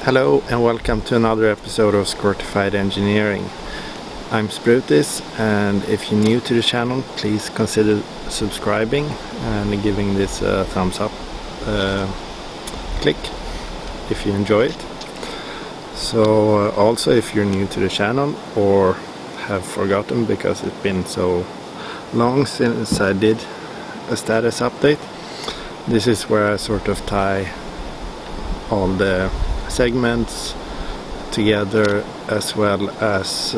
Hello and welcome to another episode of Squirtified Engineering. I'm Sprutis, and if you're new to the channel, please consider subscribing and giving this a thumbs up click if you enjoy it. So also, if you're new to the channel or have forgotten because it's been so long since I did a status update, this is where I sort of tie all the segments together, as well as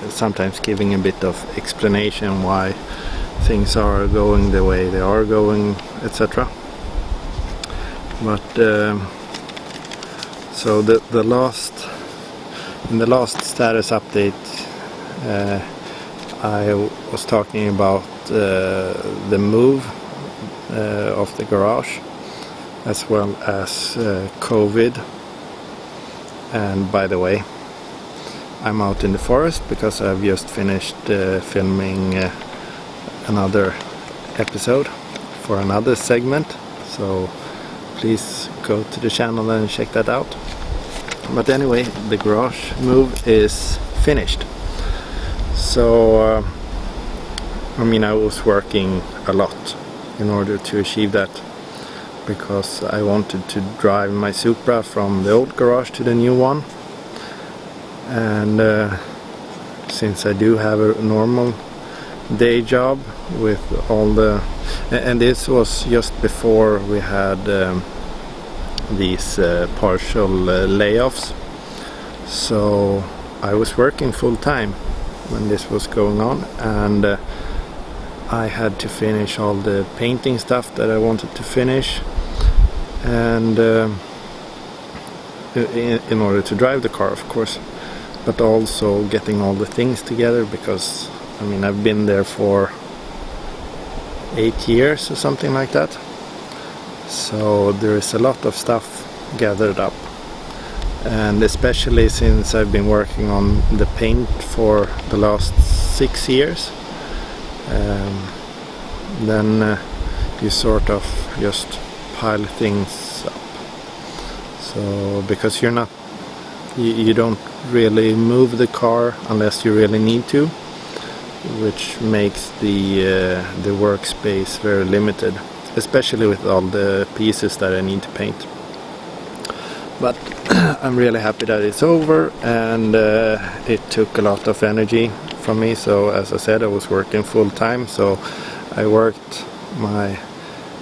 sometimes giving a bit of explanation why things are going the way they are going, etc. But so in the last status update, I was talking about the move of the garage, as well as COVID. And by the way, I'm out in the forest because I've just finished filming another episode for another segment, so please go to the channel and check that out. But anyway, the garage move is finished. So I was working a lot in order to achieve that, because I wanted to drive my Supra from the old garage to the new one. And since I do have a normal day job with all the... And this was just before we had these partial layoffs. So I was working full time when this was going on, and I had to finish all the painting stuff that I wanted to finish, and in order to drive the car, of course, but also getting all the things together, because I've been there for 8 years or something like that, so there is a lot of stuff gathered up. And especially since I've been working on the paint for the last 6 years, then you sort of just pile things up. So because you don't really move the car unless you really need to, which makes the workspace very limited, especially with all the pieces that I need to paint. But I'm really happy that it's over, and it took a lot of energy from me. So as I said, I was working full time, so I worked my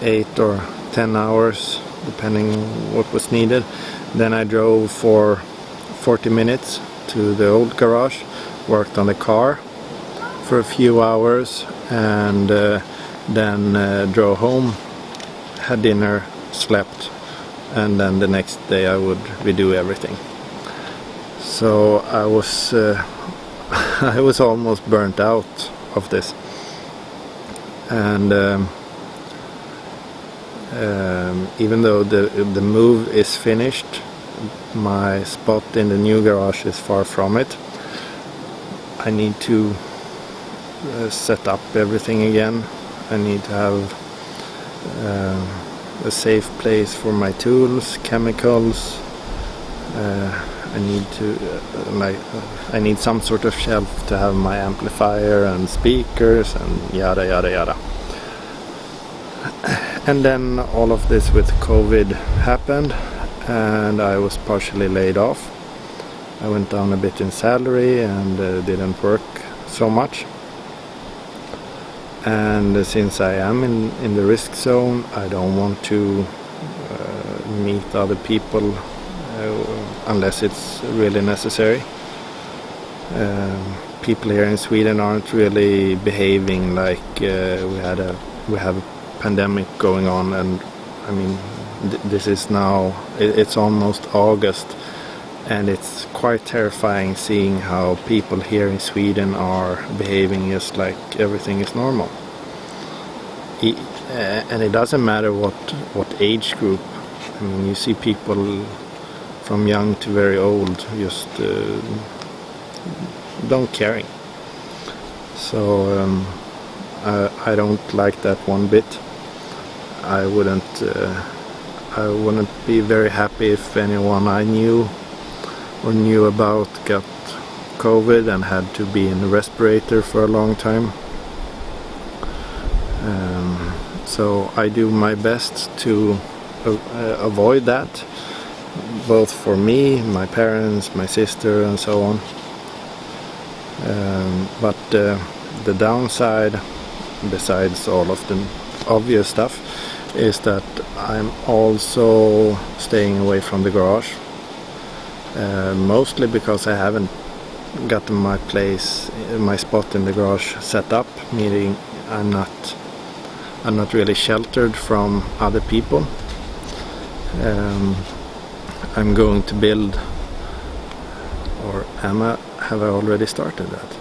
8 or 10 hours depending what was needed. Then I drove for 40 minutes to the old garage, worked on the car for a few hours, and then drove home, had dinner, slept, and then the next day I would redo everything. So I was I was almost burnt out of this. And even though the move is finished, my spot in the new garage is far from it. I need to set up everything again. I need to have a safe place for my tools, chemicals. I need some sort of shelf to have my amplifier and speakers and yada yada yada. And then all of this with COVID happened, and I was partially laid off. I went down a bit in salary and didn't work so much. And since I am in the risk zone, I don't want to meet other people unless it's really necessary. People here in Sweden aren't really behaving like we have a pandemic going on, and this is now, it's almost August, and it's quite terrifying seeing how people here in Sweden are behaving just like everything is normal. And it doesn't matter what age group. You see people from young to very old just don't caring. So I don't like that one bit. I wouldn't I wouldn't be very happy if anyone I knew or knew about got COVID and had to be in the respirator for a long time. So I do my best to avoid that, both for me, my parents, my sister and so on. But the downside, besides all of the obvious stuff, is that I'm also staying away from the garage, mostly because I haven't gotten my spot in the garage set up, meaning I'm not really sheltered from other people. I'm going to build, or have I already started that?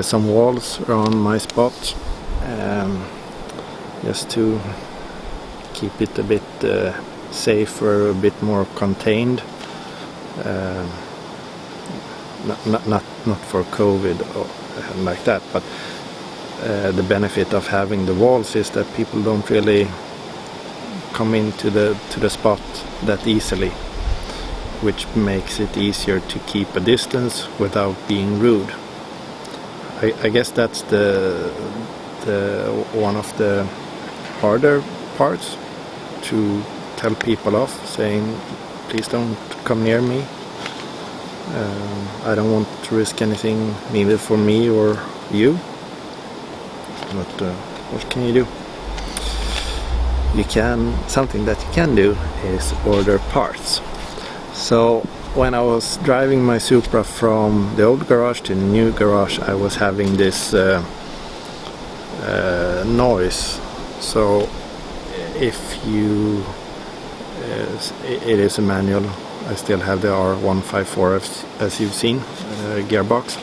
Some walls around my spot, just to keep it a bit safer, a bit more contained. Not for COVID or like that, but the benefit of having the walls is that people don't really come into the spot that easily, which makes it easier to keep a distance without being rude. I guess that's the one of the harder parts, to tell people off, saying please don't come near me. I don't want to risk anything, neither for me or you. But what can you do? Something that you can do is order parts. So when I was driving my Supra from the old garage to the new garage, I was having this noise. So if you it is a manual. I still have the R154 as you've seen, gearbox.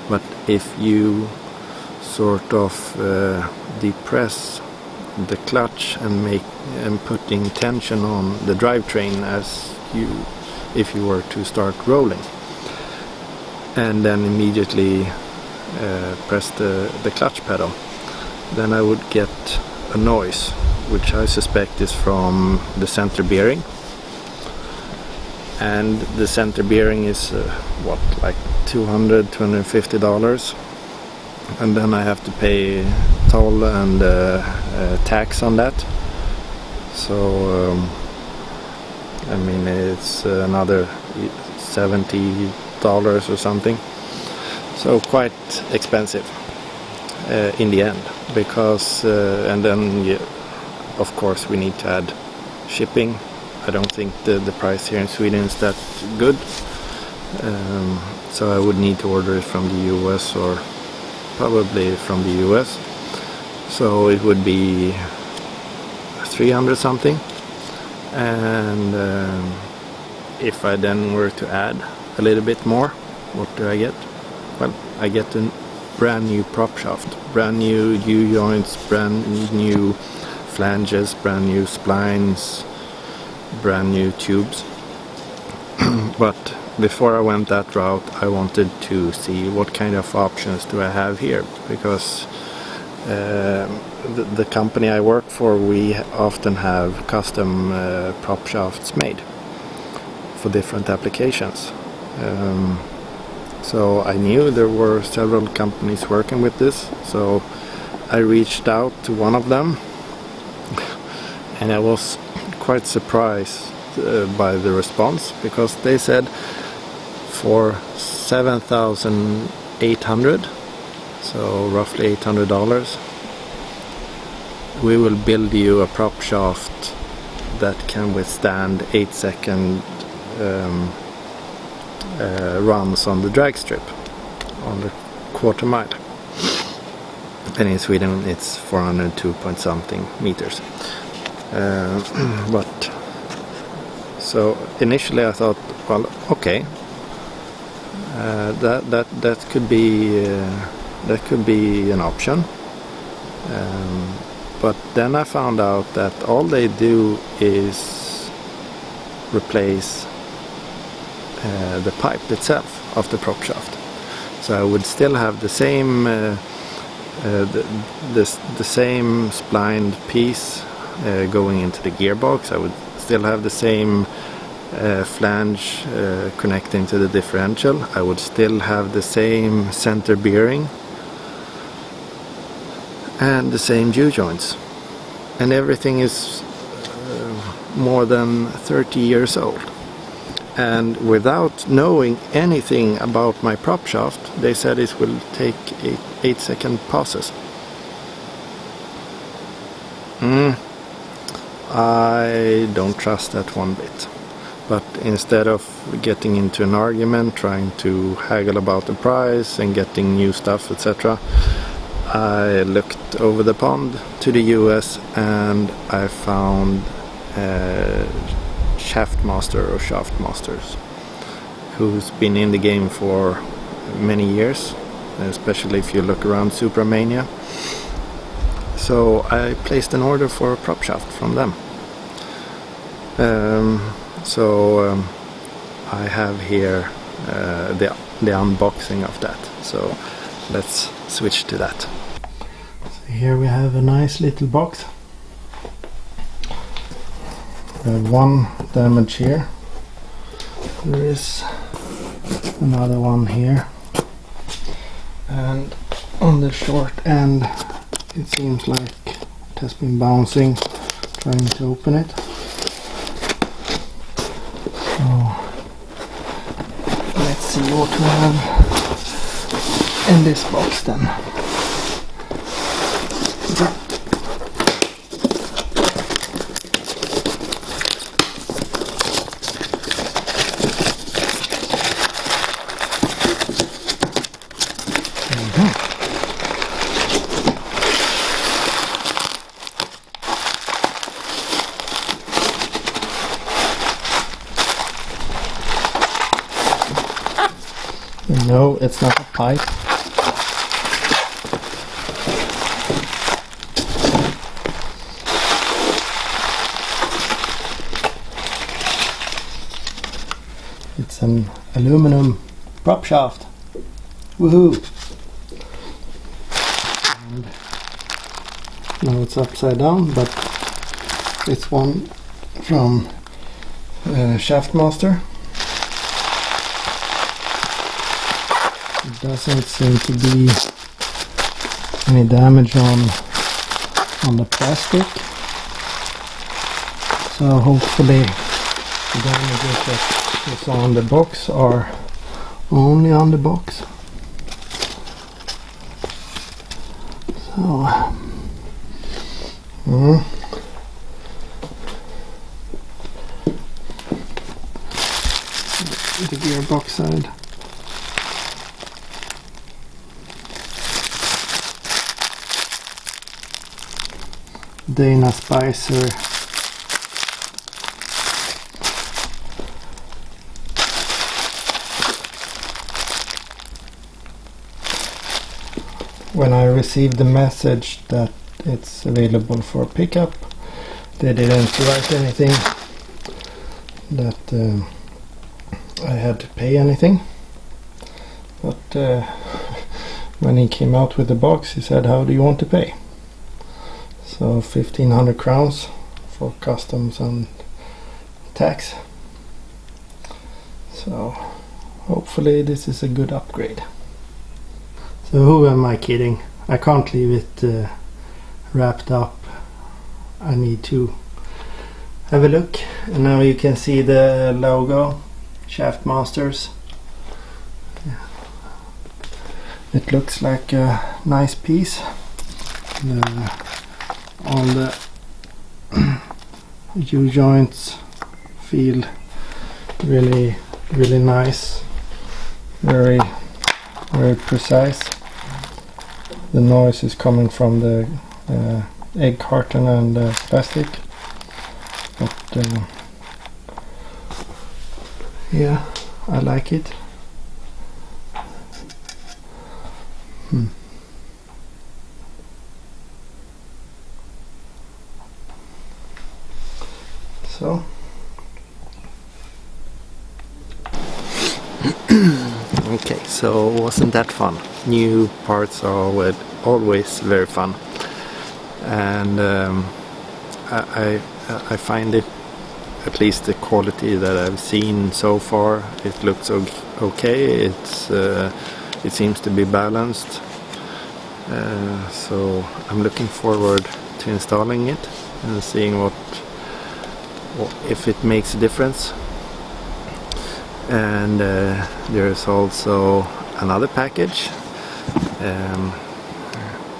But if you sort of depress the clutch and putting tension on the drivetrain if you were to start rolling, and then immediately press the clutch pedal, then I would get a noise, which I suspect is from the center bearing. And the center bearing is like $250, and then I have to pay toll and tax on that. So I mean, it's another $70 or something. So quite expensive in the end, because and then of course we need to add shipping. I don't think the price here in Sweden is that good, so I would need to order it from the US, or probably from the US. So it would be 300 something, and if I then were to add a little bit more, what do I get? Well, I get a brand new prop shaft, brand new U-joints, brand new flanges, brand new splines, brand new tubes. But before I went that route, I wanted to see what kind of options do I have here, because the company I work for, we often have custom prop shafts made for different applications. So I knew there were several companies working with this, so I reached out to one of them, and I was quite surprised by the response, because they said for $7,800, so roughly $800, we will build you a prop shaft that can withstand 8-second runs on the drag strip on the quarter mile, and in Sweden it's 402 point something meters. But so initially I thought, well, okay, that could be an option, but then I found out that all they do is replace the pipe itself of the prop shaft. So I would still have the same the same splined piece going into the gearbox. I would still have the same flange connecting to the differential. I would still have the same center bearing and the same U-joints, and everything is more than 30 years old. And without knowing anything about my prop shaft, they said it will take 8-second passes. I don't trust that one bit. But instead of getting into an argument, trying to haggle about the price and getting new stuff, etc., I looked over the pond to the US and I found Shaftmaster or Shaftmasters, who's been in the game for many years, especially if you look around Supramania. So I placed an order for a prop shaft from them. I have here the unboxing of that, so let's switch to that. So here we have a nice little box. We have one damage here. There is another one here, and on the short end it seems like it has been bouncing trying to open it. So let's see what we have in this box then. No, it's not a pipe. It's an aluminum prop shaft. Woohoo! And now it's upside down, but it's one from Shaftmaster. Doesn't seem to be any damage on the plastic, so hopefully the damages that is on the box are only on the box. So the gearbox side. Dana Spicer when I received the message that it's available for pickup, they didn't write anything that I had to pay anything, but when he came out with the box he said, how do you want to pay? So 1,500 crowns for customs and tax. So hopefully this is a good upgrade. So who am I kidding? I can't leave it wrapped up. I need to have a look. And now you can see the logo, Shaftmasters. It looks like a nice piece. All the U-joints feel really nice, very precise. The noise is coming from the egg carton and plastic, but yeah, I like it. So okay, so wasn't that fun? New parts are always very fun, and I find it, at least the quality that I've seen so far, it looks okay. It seems to be balanced. So I'm looking forward to installing it and seeing what if it makes a difference. And there's also another package.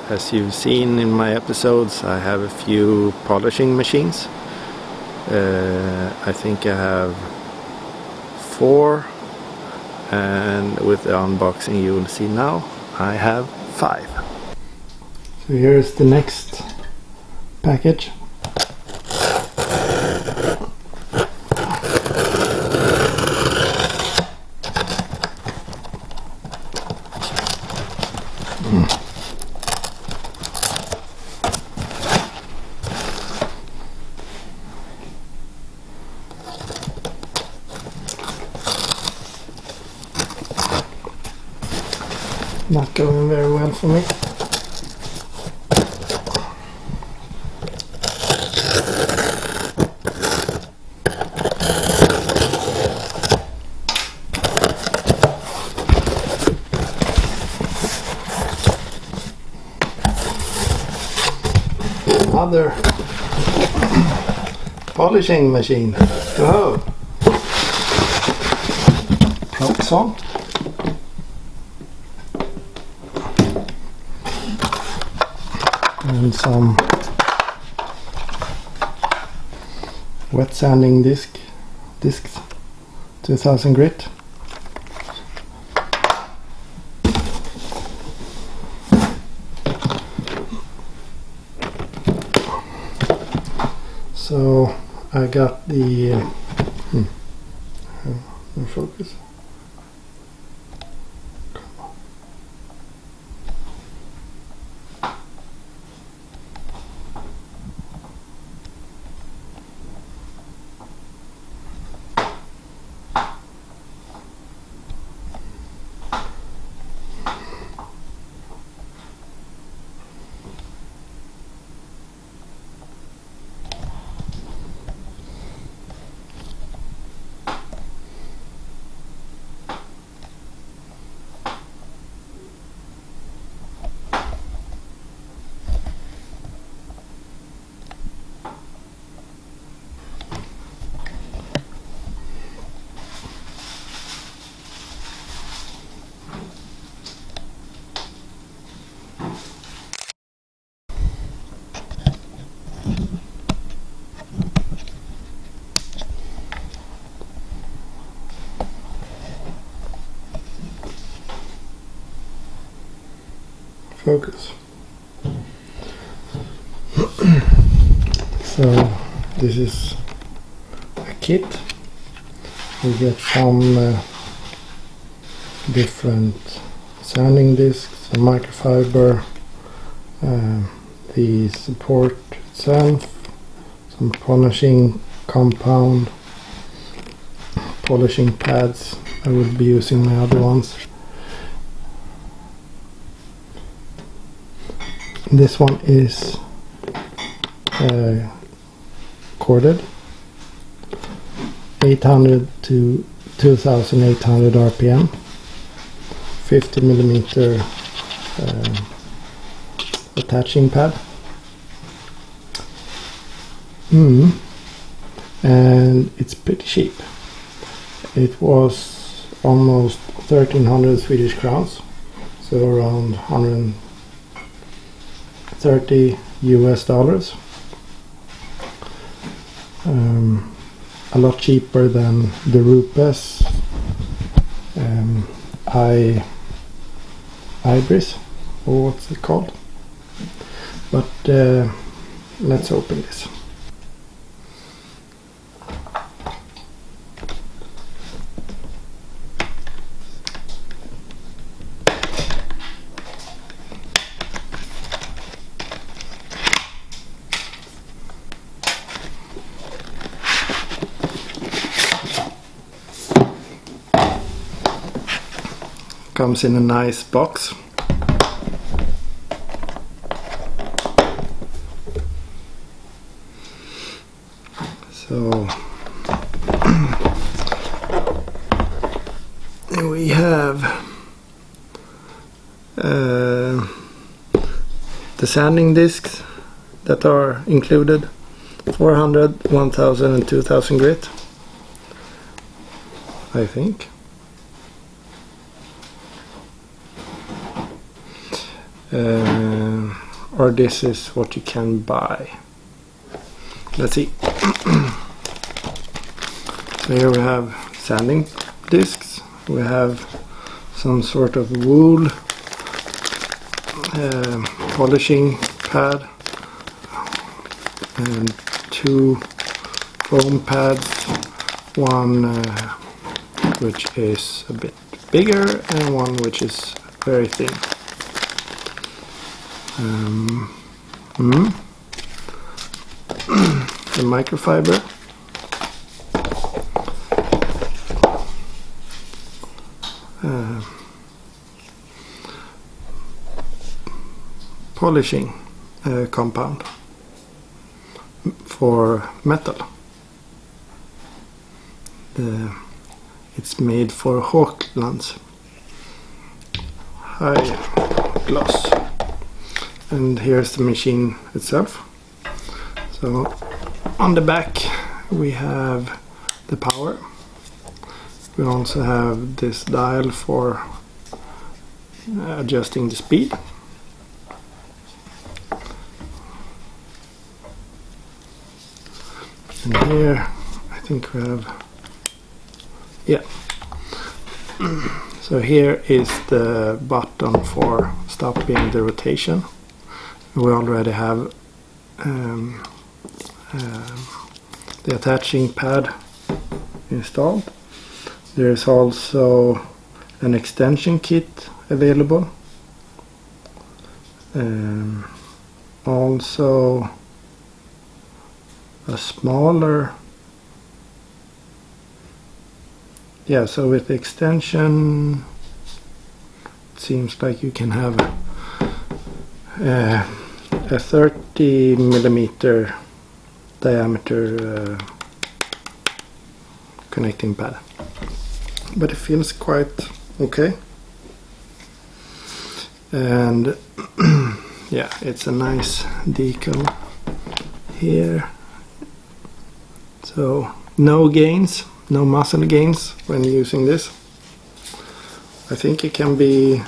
As you've seen in my episodes, I have a few polishing machines. I think I have 4, and with the unboxing you will see now, I have 5. So here's the next package. Not going very well for me. Another polishing machine. Oh, props on. And some wet sanding discs, 2000 grit. So I got the focus. Focus. So this is a kit. We get some different sanding discs, some microfiber, the support itself, some polishing compound, polishing pads. I will be using my other ones. This one is corded, 800 to 2800 RPM, 50 millimeter attaching pad, and it's pretty cheap. It was almost 1300 Swedish crowns, so around 130 US dollars. A lot cheaper than the Rupes Ibris, or what's it called. But let's open this. Comes in a nice box. So we have the sanding discs that are included, 400, 1000 and 2000 grit, I think. Or this is what you can buy. Let's see. So here we have sanding discs. We have some sort of wool polishing pad and 2 foam pads, one which is a bit bigger and one which is very thin. The microfiber, polishing compound for metal. It's made for Hawklands, high gloss. And here's the machine itself. So on the back we have the power. We also have this dial for adjusting the speed. And here I think we have, yeah. So here is the button for stopping the rotation. We already have the attaching pad installed. There is also an extension kit available. Also a smaller, yeah, so with the extension it seems like you can have a 30 millimeter diameter connecting pad, but it feels quite okay. And yeah, it's a nice decal here. So no gains, no muscle gains when using this. I think it can be,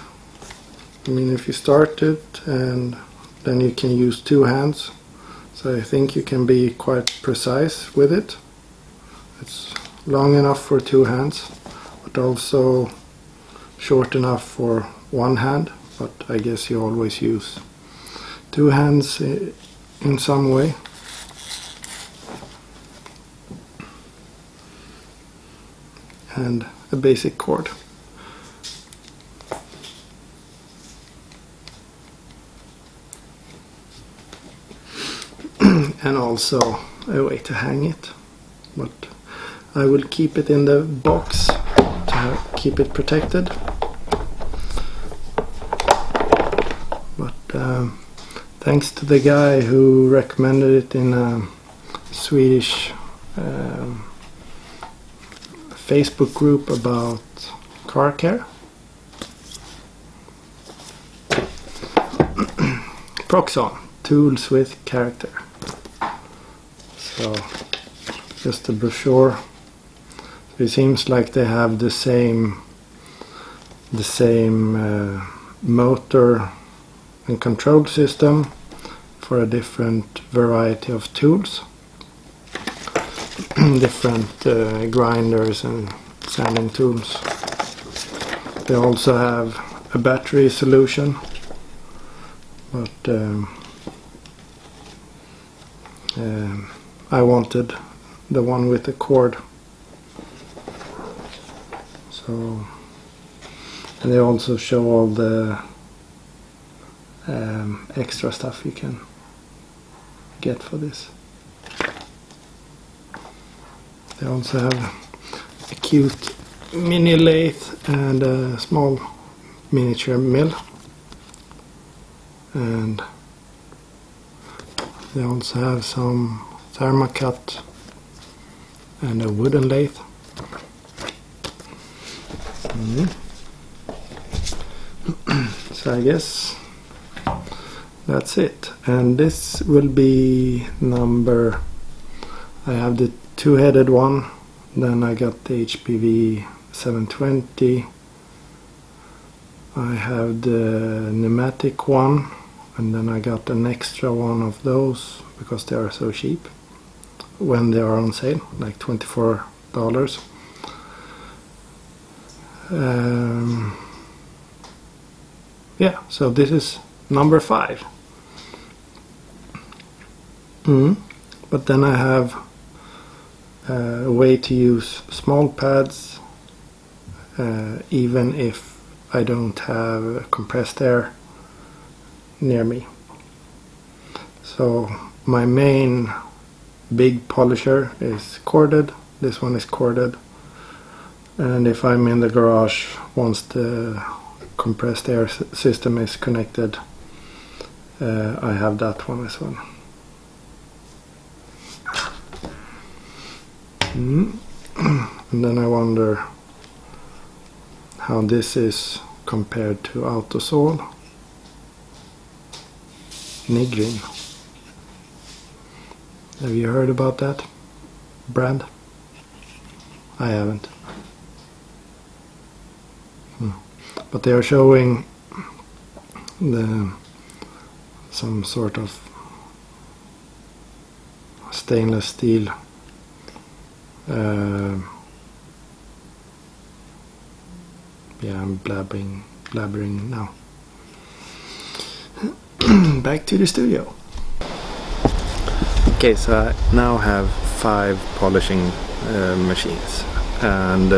I mean, if you start it and then you can use 2 hands, so I think you can be quite precise with it. It's long enough for 2 hands, but also short enough for 1 hand, but I guess you always use 2 hands in some way. And a basic cord. And also a way to hang it, but I will keep it in the box to keep it protected. But thanks to the guy who recommended it in a Swedish Facebook group about car care. Proxon, tools with character. So just a brochure. It seems like they have the same motor and control system for a different variety of tools. Different grinders and sanding tools. They also have a battery solution, but I wanted the one with the cord. So, and they also show all the extra stuff you can get for this. They also have a cute mini lathe and a small miniature mill, and they also have some thermocut and a wooden lathe. So I guess that's it, and this will be number, I have the two-headed one, then I got the HPV 720, I have the pneumatic one, and then I got an extra one of those because they are so cheap when they are on sale, like $24. Yeah, so this is number 5. But then I have a way to use small pads even if I don't have compressed air near me. So my main big polisher is corded. This one is corded, and if I'm in the garage once the compressed air system is connected, I have that one as well. And then I wonder how this is compared to Autosol Nigrin. Have you heard about that brand? I haven't. But they are showing some sort of stainless steel yeah, I'm blabbering now. Back to the studio. Okay, so I now have 5 polishing machines, and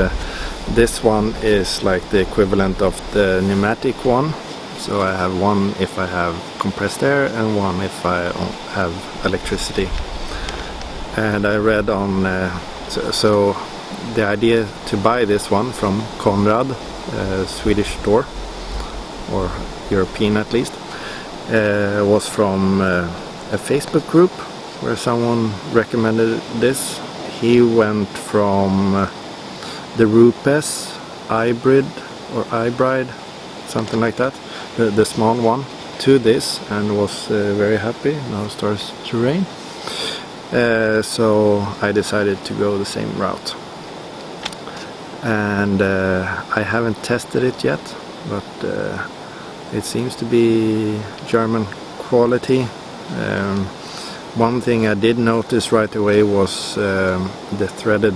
this one is like the equivalent of the pneumatic one. So I have one if I have compressed air and one if I have electricity. And I read on so the idea to buy this one from Conrad, a Swedish store, or European at least, was from a Facebook group where someone recommended this. He went from the Rupes Hybrid or Hybrid, something like that, the small one, to this, and was very happy. Now it starts to rain. So I decided to go the same route, and I haven't tested it yet, but it seems to be German quality. One thing I did notice right away was the threaded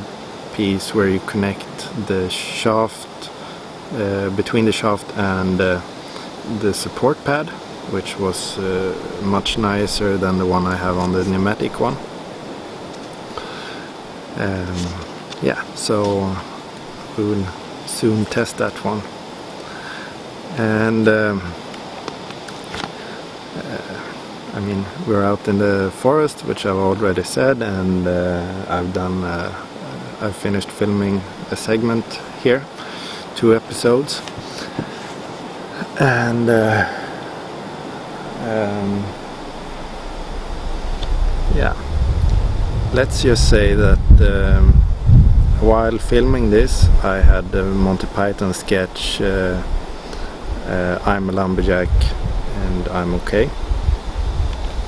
piece where you connect the shaft between the shaft and the support pad, which was much nicer than the one I have on the pneumatic one. Yeah, so we will soon test that one. And I mean, we're out in the forest, which I've already said, and I've finished filming a segment here, 2 episodes, and yeah, let's just say that while filming this, I had the Monty Python sketch I'm a lumberjack and I'm okay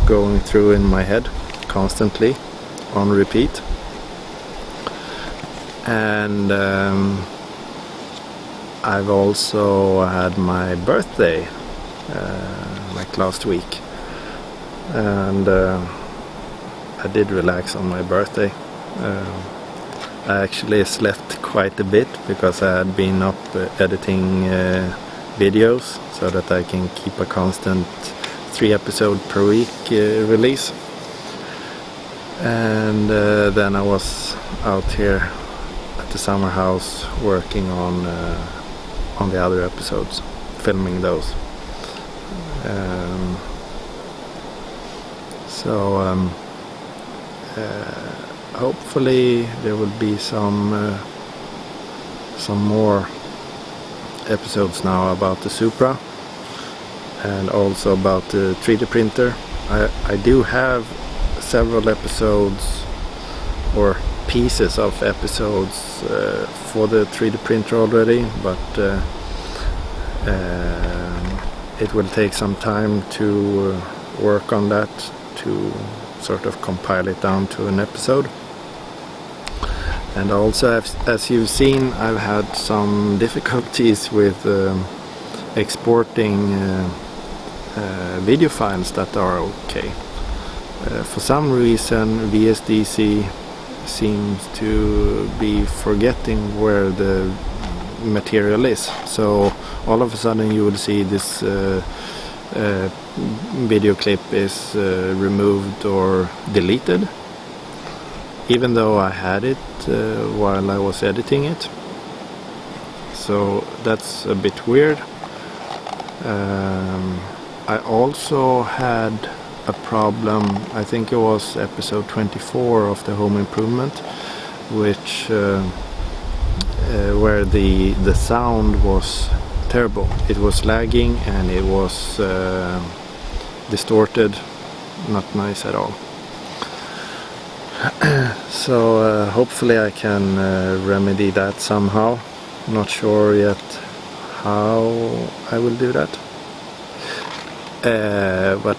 going through in my head constantly on repeat. And I've also had my birthday like last week, and I did relax on my birthday. I actually slept quite a bit because I had been up editing videos so that I can keep a constant 3 episodes per week release. And then I was out here at the summer house working on the other episodes, filming those. So hopefully there will be some more episodes now about the Supra and also about the 3D printer. I do have several episodes, or pieces of episodes for the 3D printer already, but it will take some time to work on that, to sort of compile it down to an episode. And also, as you've seen, I've had some difficulties with exporting video files that are okay. For some reason, VSDC seems to be forgetting where the material is. So all of a sudden you will see this video clip is removed or deleted, even though I had it while I was editing it. So that's a bit weird. I also had a problem, I think it was episode 24 of the home improvement, which where the sound was terrible. It was lagging and it was distorted, not nice at all. So hopefully I can remedy that somehow. Not sure yet how I will do that. But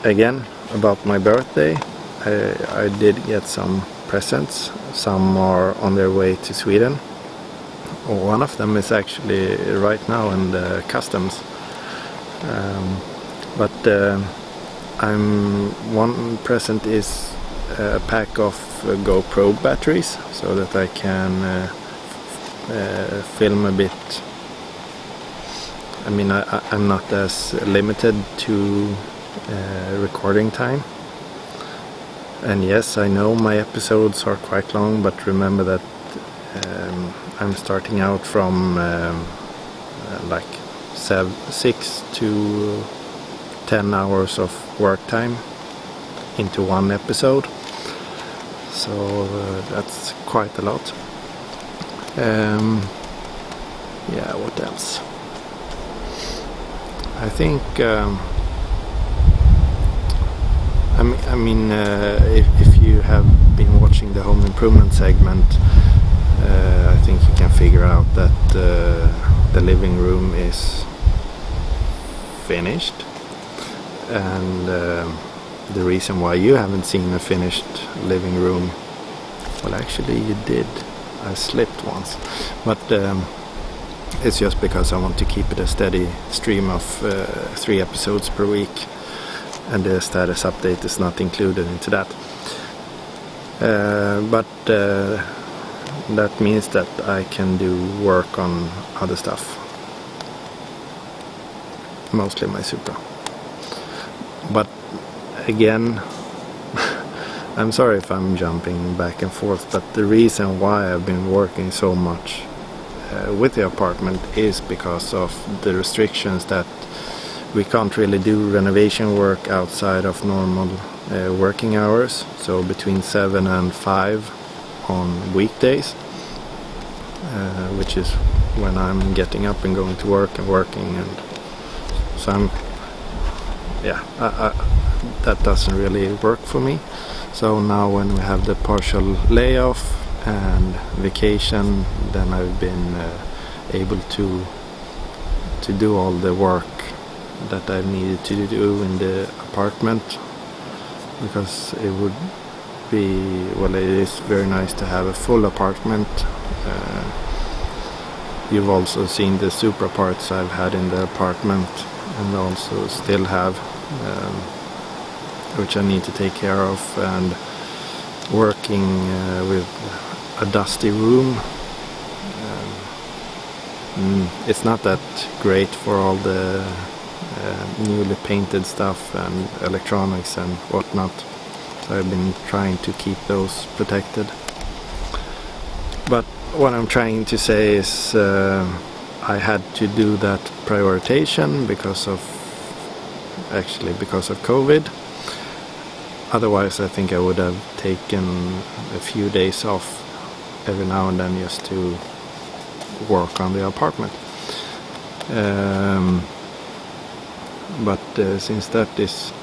again, about my birthday, I did get some presents. Some are on their way to Sweden. One of them is actually right now in the customs. One present is a pack of GoPro batteries, so that I can film a bit. I mean, I'm not as limited to recording time. And yes, I know my episodes are quite long, but remember that I'm starting out from like 6 to 10 hours of work time into one episode. So that's quite a lot. Yeah, what else? I think if you have been watching the home improvement segment, I think you can figure out that the living room is finished, and the reason why you haven't seen a finished living room, well, actually you did. I slipped once, but it's just because I want to keep it a steady stream of 3 episodes per week, and the status update is not included into that. But that means that I can do work on other stuff, mostly my Supra. But again, I'm sorry if I'm jumping back and forth, but the reason why I've been working so much with the apartment is because of the restrictions that we can't really do renovation work outside of normal working hours, so between 7 and 5 on weekdays, which is when I'm getting up and going to work and working, and so that doesn't really work for me. So now when we have the partial layoff and vacation, then I've been able to do all the work that I needed to do in the apartment, because it would be, well, it is very nice to have a full apartment. You've also seen the Supra parts I've had in the apartment, and also still have, which I need to take care of, and working with a dusty room. It's not that great for all the newly painted stuff and electronics and whatnot, so I've been trying to keep those protected. But what I'm trying to say is I had to do that prioritization because of COVID. Otherwise I think I would have taken a few days off every now and then just to work on the apartment. But since that is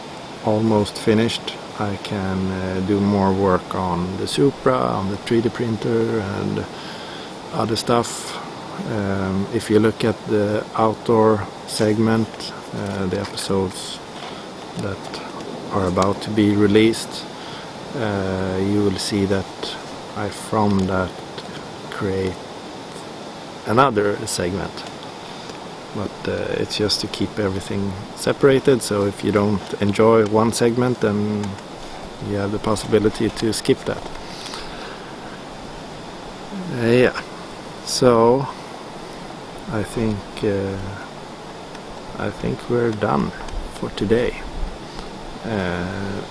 almost finished, I can do more work on the Supra, on the 3D printer and other stuff. If you look at the outdoor segment, the episodes that are about to be released, you will see that I from that create another segment, but it's just to keep everything separated, so if you don't enjoy one segment, then you have the possibility to skip that. Yeah, so I think we're done for today,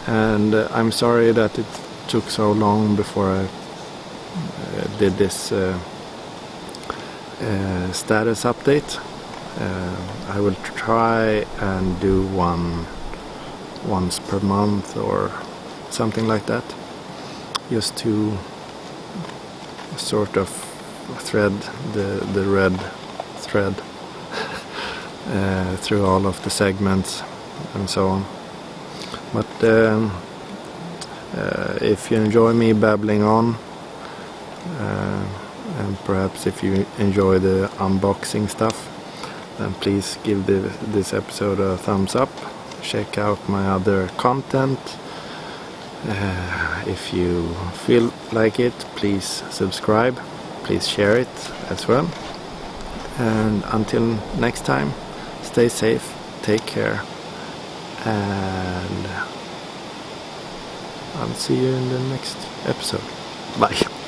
and I'm sorry that it took so long before I did this status update. I will try and do one once per month or something like that, just to sort of thread the red thread through all of the segments and so on. But if you enjoy me babbling on, and perhaps if you enjoy the unboxing stuff, then please give this episode a thumbs up. Check out my other content. If you feel like it, please subscribe. Please share it as well. And until next time, stay safe, take care, and I'll see you in the next episode. Bye.